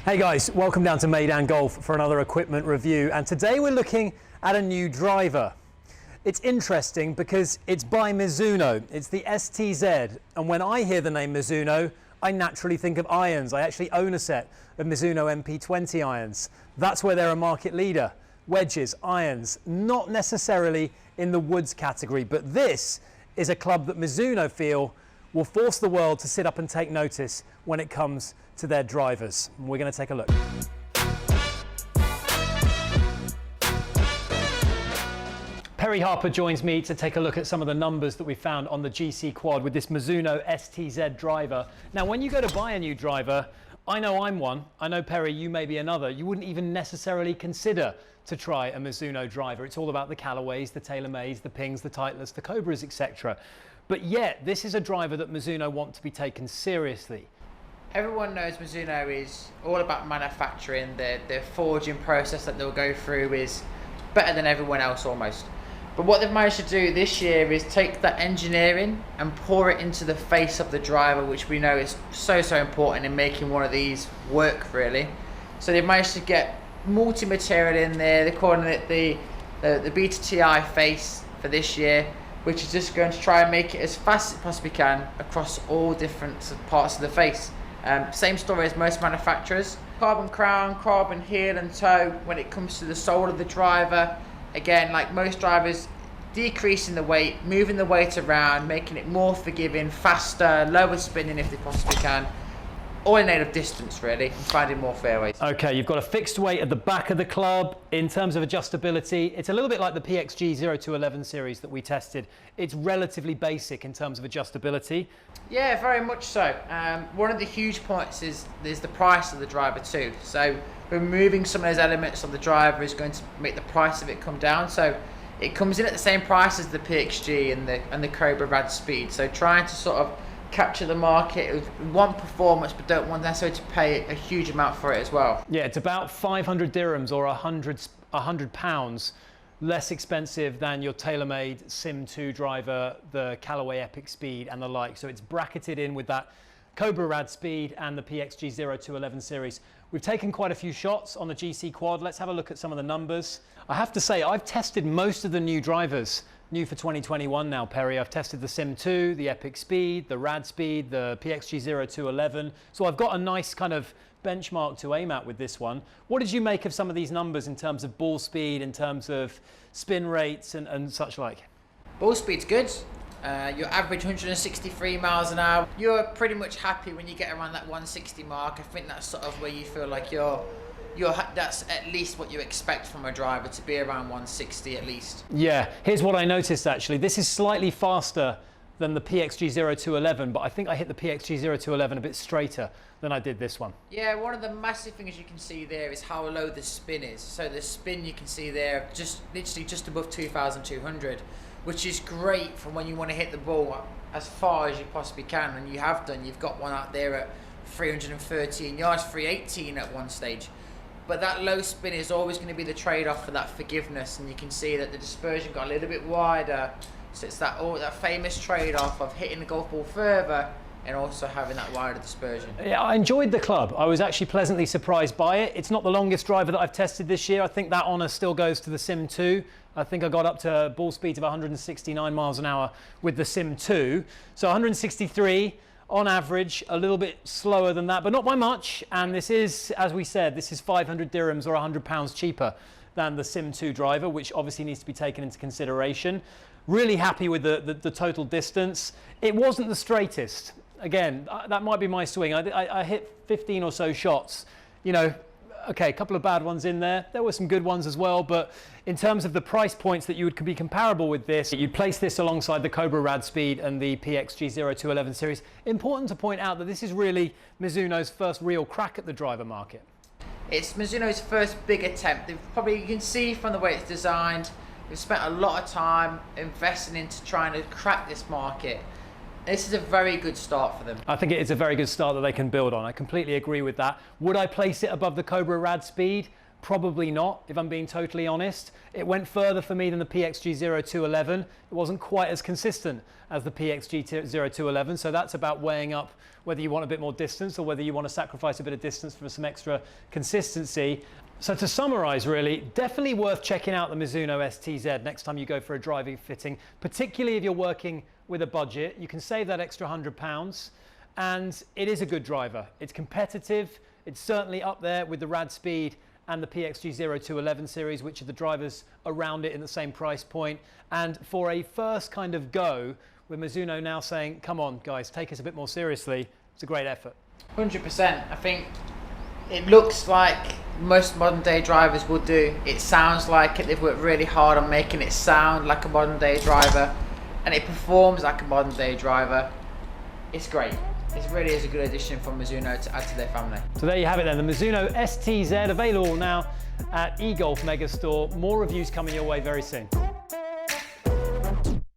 Hey guys, welcome down to Meydan Golf for another equipment review, and today we're looking at a new driver. It's interesting because it's by Mizuno. It's the STZ, and when I hear the name Mizuno, I naturally think of irons. I actually own a set of Mizuno MP20 irons. That's where they're a market leader. Wedges, irons, not necessarily in the woods category, but this is a club that Mizuno feel will force the world to sit up and take notice when it comes to their drivers. And we're going to take a look. Perry Harper joins me to take a look at some of the numbers that we found on the GC Quad with this Mizuno STZ driver. Now, when you go to buy a new driver, I know I'm one, I know Perry, you may be another, you wouldn't even necessarily consider to try a Mizuno driver. It's all about the Callaways, the TaylorMades, the Pings, the Titleist, the Cobras, etc. But yet, this is a driver that Mizuno want to be taken seriously. Everyone knows Mizuno is all about manufacturing. The forging process that they'll go through is better than everyone else almost. But what they've managed to do this year is take that engineering and pour it into the face of the driver, which we know is so important in making one of these work really. So they've managed to get multi-material in there. They're calling it the Beta TI face for this year, which is just going to try and make it as fast as it possibly can across all different parts of the face. Same story as most manufacturers. Carbon crown, carbon heel and toe when it comes to the sole of the driver. Again, like most drivers, decreasing the weight, moving the weight around, making it more forgiving, faster, lower spinning if they possibly can. All in aid of distance really, and finding more fairways. Okay, you've got a fixed weight at the back of the club. In terms of adjustability, it's a little bit like the PXG 0211 series that we tested. It's relatively basic in terms of adjustability. Yeah, very much so. One of the huge points is the price of the driver too. So removing some of those elements of the driver is going to make the price of it come down. So it comes in at the same price as the PXG and the Cobra Rad Speed. So trying to sort of capture the market, want performance but don't want necessarily to pay a huge amount for it as well. Yeah, it's about 500 dirhams or 100 pounds less expensive than your TaylorMade Sim 2 driver, the Callaway Epic Speed and the like. So it's bracketed in with that Cobra Rad Speed and the PXG 0211 series. We've taken quite a few shots on the GC Quad. Let's have a look at some of the numbers. I have to say, I've tested most of the new drivers, new for 2021 now, Perry. I've tested the Sim 2, the Epic Speed, the Rad Speed, the PXG 0211. So I've got a nice kind of benchmark to aim at with this one. What did you make of some of these numbers in terms of ball speed, in terms of spin rates and such like? Ball speed's good. Your average 163 miles an hour. You're pretty much happy when you get around that 160 mark. I think that's sort of where you feel like that's at least what you expect from a driver, to be around 160 at least. Yeah, here's what I noticed actually. This is slightly faster than the PXG 0211, but I think I hit the PXG 0211 a bit straighter than I did this one. Yeah, one of the massive things you can see there is how low the spin is. So the spin you can see there, literally just above 2,200, which is great for when you want to hit the ball as far as you possibly can, and you have done. You've got one out there at 313 yards, 318 at one stage. But that low spin is always going to be the trade-off for that forgiveness, and you can see that the dispersion got a little bit wider. So it's that famous trade-off of hitting the golf ball further and also having that wider dispersion. Yeah, I enjoyed the club. I was actually pleasantly surprised by it. It's not the longest driver that I've tested this year. I think that honour still goes to the Sim 2. I think I got up to ball speeds of 169 miles an hour with the Sim 2. So 163 on average, a little bit slower than that, but not by much. And this is, as we said, this is 500 dirhams or 100 pounds cheaper than the Sim 2 driver, which obviously needs to be taken into consideration. Really happy with the total distance. It wasn't the straightest. Again, that might be my swing. I hit 15 or so shots. You know, okay, a couple of bad ones in there. There were some good ones as well, but in terms of the price points that you would be comparable with this, you'd place this alongside the Cobra Rad Speed and the PXG 0211 series. Important to point out that this is really Mizuno's first real crack at the driver market. It's Mizuno's first big attempt. You can see from the way it's designed, they've spent a lot of time investing into trying to crack this market. This is a very good start for them. I think it is a very good start that they can build on. I completely agree with that. Would I place it above the Cobra Rad Speed? Probably not, if I'm being totally honest. It went further for me than the PXG 0211. It wasn't quite as consistent as the PXG 0211, so that's about weighing up whether you want a bit more distance or whether you want to sacrifice a bit of distance for some extra consistency. So to summarize, really, definitely worth checking out the Mizuno STZ next time you go for a driving fitting, particularly if you're working with a budget. You can save that extra £100, and it is a good driver. It's competitive. It's certainly up there with the Rad Speed and the PXG 0211 series, which are the drivers around it in the same price point. And for a first kind of go, with Mizuno now saying, come on guys, take us a bit more seriously, it's a great effort. 100%. I think it looks like most modern day drivers will do. It sounds like it. They've worked really hard on making it sound like a modern day driver, and it performs like a modern day driver. It's great. It really is a good addition for Mizuno to add to their family. So there you have it then, the Mizuno STZ, available now at eGolf Megastore. More reviews coming your way very soon.